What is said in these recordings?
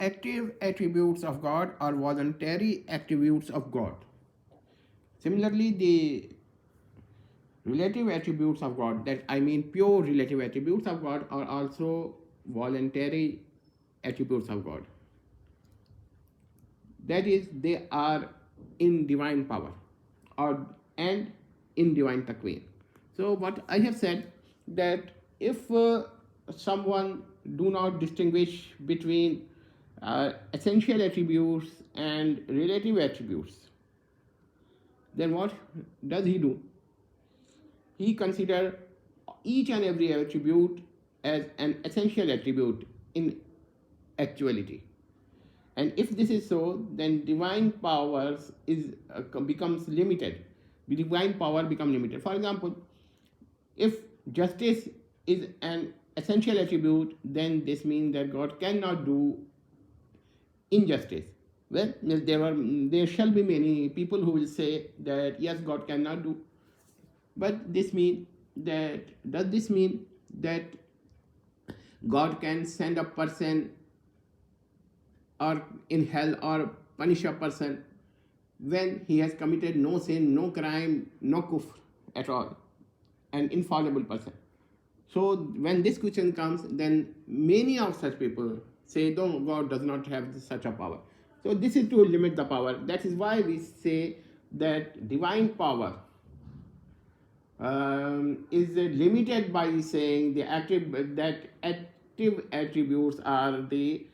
active attributes of God or voluntary attributes of God. Similarly, the relative attributes of God, that I mean pure relative attributes of God, are also voluntary attributes of God. That is, they are in divine power and in divine taqween. So what I have said, that if someone do not distinguish between essential attributes and relative attributes, then what does he do? He considers each and every attribute as an essential attribute in actuality. And if this is so, then divine powers becomes limited. The divine power becomes limited. For example, if justice is an essential attribute, then this means that God cannot do injustice. Well, there shall be many people who will say that yes, God cannot do. But does this mean that God can send a person or in hell or punish a person when he has committed no sin, no crime, no kufr at all, an infallible person? So when this question comes, then many of such people say, no, God does not have such a power. So this is to limit the power. That is why we say that divine power is limited by saying that active attributes are the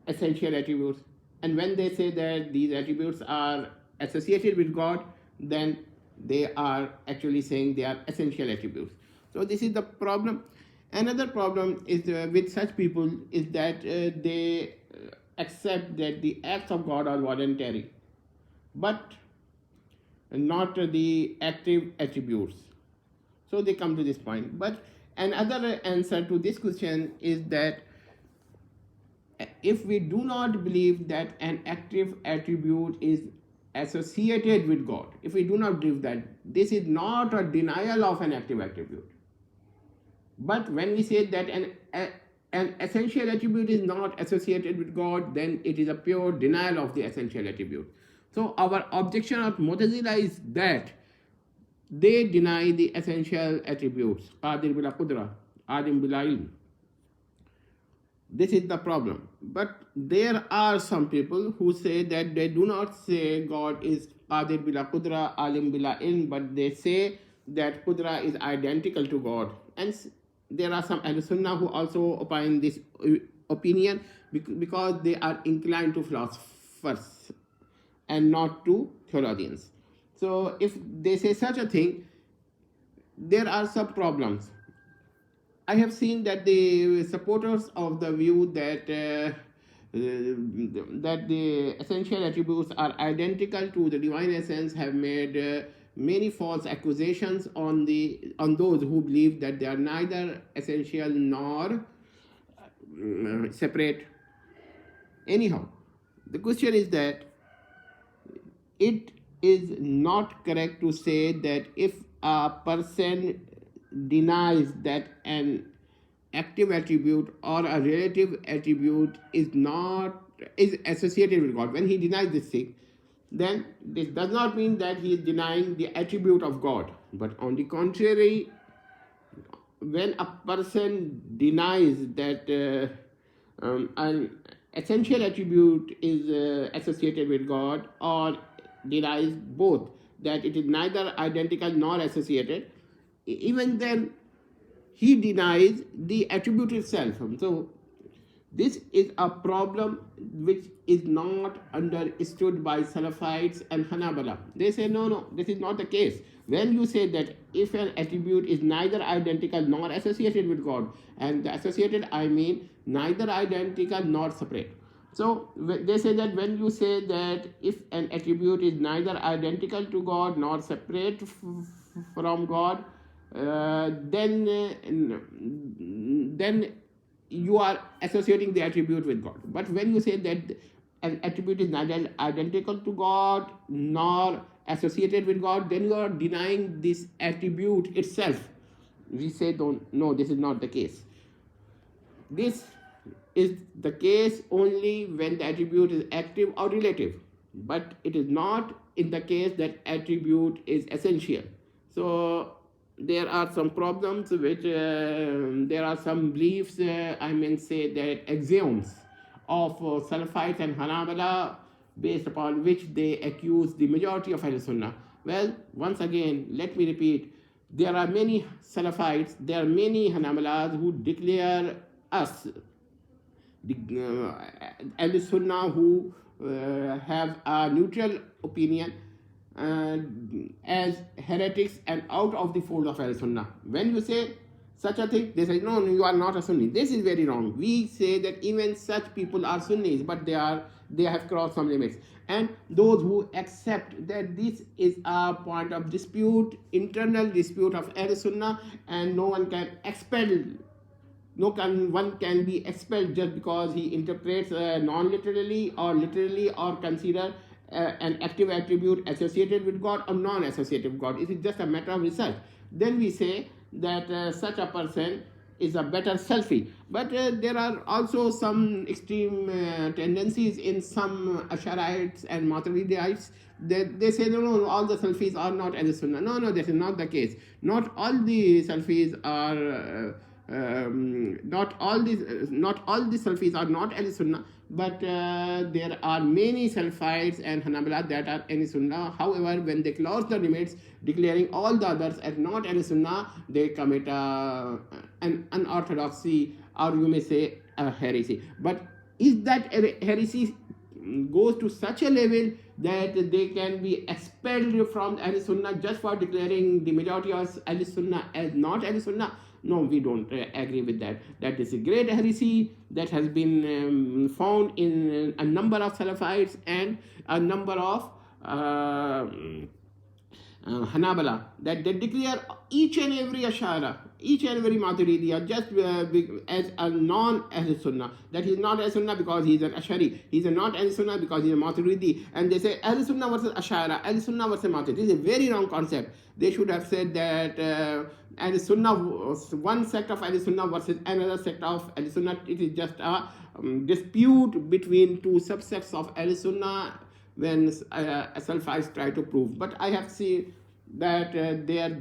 essential attributes. And when they say that these attributes are associated with God, then they are actually saying they are essential attributes. So this is the problem. Another problem is with such people is that they accept that the acts of God are voluntary, but not the active attributes. So they come to this point. But another answer to this question is that if we do not believe that an active attribute is associated with God, if we do not believe that, this is not a denial of an active attribute. But when we say that an essential attribute is not associated with God, then it is a pure denial of the essential attribute. So our objection of Maturidiyah is that they deny the essential attributes, qadir bila qudra, alim bila ilm. This is the problem. But there are some people who say that they do not say God is qadir bila qudra, alim bila ilm, but they say that qudra is identical to God. And there are some Ahlussunnah who also opine this opinion because they are inclined to philosophers and not to theologians. So if they say such a thing, there are some problems. I have seen that the supporters of the view that the essential attributes are identical to the divine essence have made many false accusations on those who believe that they are neither essential nor separate. Anyhow, the question is that it is not correct to say that if a person denies that an active attribute or a relative attribute is associated with God, when he denies this thing, then this does not mean that he is denying the attribute of God. But on the contrary, when a person denies that an essential attribute is associated with God, or denies both, that it is neither identical nor associated, even then he denies the attribute itself. So this is a problem which is not understood by Salafites and Hanabala. They say, no, this is not the case. When you say that if an attribute is neither identical nor associated with God, and the associated I mean neither identical nor separate. So they say that when you say that if an attribute is neither identical to God nor separate from God, then you are associating the attribute with God. But when you say that an attribute is neither identical to God nor associated with God, then you are denying this attribute itself. We say, no, this is not the case. This is the case only when the attribute is active or relative, but it is not in the case that attribute is essential. So there are some problems which there are some beliefs, I mean say that axioms of Salafites and Hanabala, based upon which they accuse the majority of Ahlussunnah. Well, once again, let me repeat, there are many Salafites, there are many Hanabalas who declare us, the Ahlussunnah, who have a neutral opinion, as heretics and out of the fold of Ahlussunnah. When you say such a thing, they say, no, you are not a Sunni. This is very wrong. We say that even such people are Sunnis, but they have crossed some limits. And those who accept that this is a point of dispute, internal dispute of Ahlussunnah, and no one can expel, one can be expelled just because he interprets non-literally or literally, or consider an active attribute associated with God or non-associated with God. It is just a matter of research. Then we say that such a person is a better Salafi. But there are also some extreme tendencies in some Asharites and Maturidiyites that they say, no, all the Salafis are not Ahlussunnah. No, this is not the case. Not all the Salafis are not all the Salafis are not Ahlussunnah, but there are many Salafites and Hanabala that are Ahlussunnah. However, when they cross the limits, declaring all the others as not Ahlussunnah, they commit an unorthodoxy, or you may say a heresy. But is that heresy goes to such a level that they can be expelled from Ahlussunnah just for declaring the majority of Ahlussunnah as not Ahlussunnah? No, we don't agree with that. That is a great heresy that has been found in a number of Salafites and a number of Hanabala, that they declare each and every Ashairah, each and every Maturidiyah just as a non-Ahlussunnah. That he is not Ahlussunnah because he is an Ashari. He is not Ahlussunnah because he is a Maturidi. And they say Ahlussunnah versus Ashairah, Ahlussunnah versus Maturidi. This is a very wrong concept. They should have said that Ahlussunnah, one sect of Ahlussunnah versus another sect of Ahlussunnah. It is just a dispute between two subsects of Ahlussunnah when Salafites try to prove. But I have seen that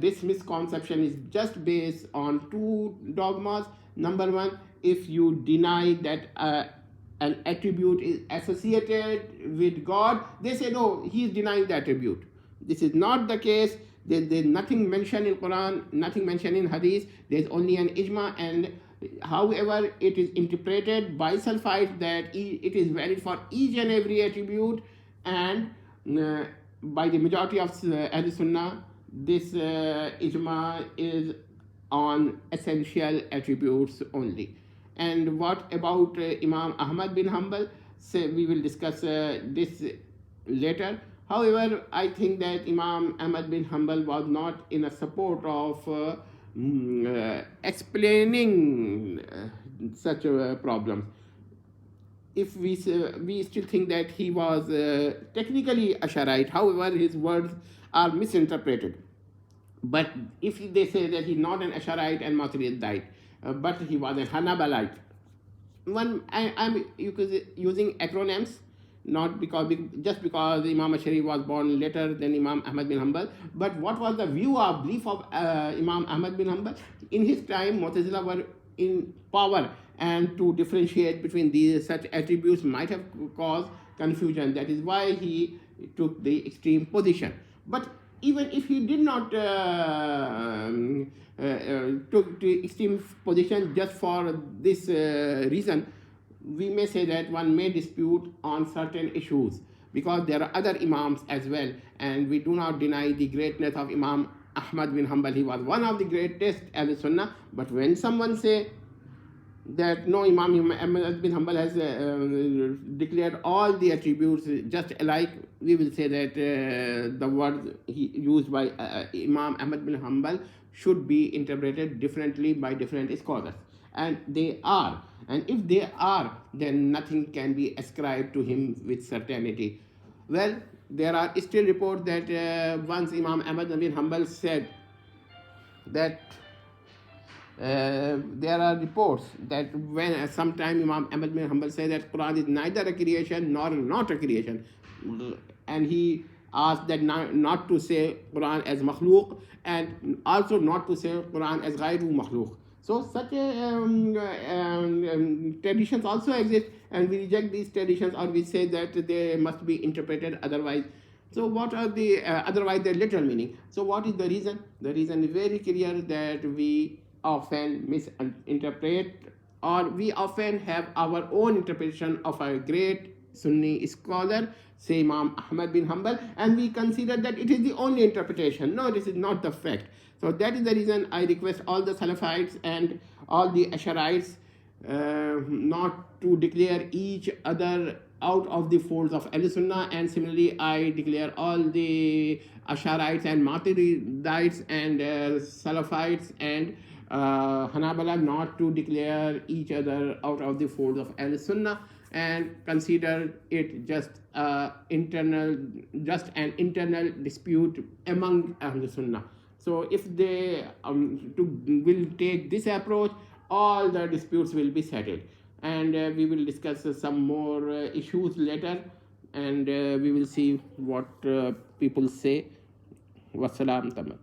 this misconception is just based on two dogmas. Number one, if you deny that an attribute is associated with God, they say no, he is denying the attribute. This is not the case. There's nothing mentioned in Quran, nothing mentioned in Hadith. There's only an ijma, and however it is interpreted by Salafites that it is valid for each and every attribute, and by the majority of Ahlussunnah, this ijma is on essential attributes only. And what about Imam Ahmad bin Hanbal? So we will discuss this later. However, I think that Imam Ahmad bin Hanbal was not in a support of explaining such problems. If we still think that he was technically Asharite, however, his words are misinterpreted. But if they say that he's not an Asharite and Maturidiyah, but he was a Hanabalite, I'm using acronyms, not just because Imam Ashairah was born later than Imam Ahmad bin Hanbal. But what was the view or belief of Imam Ahmad bin Hanbal? In his time, Mu'tazila were in power, and to differentiate between these such attributes might have caused confusion. That is why he took the extreme position. But even if he did not took the extreme position just for this reason, we may say that one may dispute on certain issues, because there are other Imams as well, and we do not deny the greatness of Imam Ahmad bin Hanbal. He was one of the greatest Ahlussunnah. But when someone say that no, Imam Ahmad bin Hanbal has declared all the attributes just alike, we will say that the words used by Imam Ahmad bin Hanbal should be interpreted differently by different scholars. And they are. And if they are, then nothing can be ascribed to him with certainty. Well, there are still reports that once Imam Ahmad bin Hanbal said that there are reports that when sometime Imam Ahmad bin Hanbal say that Quran is neither a creation nor not a creation, and he asked that not to say Quran as makhluk and also not to say Quran as ghayru makhluk. So such traditions also exist, and we reject these traditions, or we say that they must be interpreted otherwise. So what are the otherwise their literal meaning? So what is the reason? The reason is very clear, that we often misinterpret, or we often have our own interpretation of a great Sunni scholar, say Imam Ahmad bin Hanbal, and we consider that it is the only interpretation. No, this is not the fact. So that is the reason I request all the Salafites and all the Asharites not to declare each other out of the folds of Ahlussunnah, and similarly I declare all the Asharites and Maturidites and Salafites and Hanabala not to declare each other out of the folds of Ahlussunnah, and consider it just an internal dispute among Ahlussunnah. So if they will take this approach, all the disputes will be settled, and we will discuss some more issues later, and we will see what people say. Wassalam.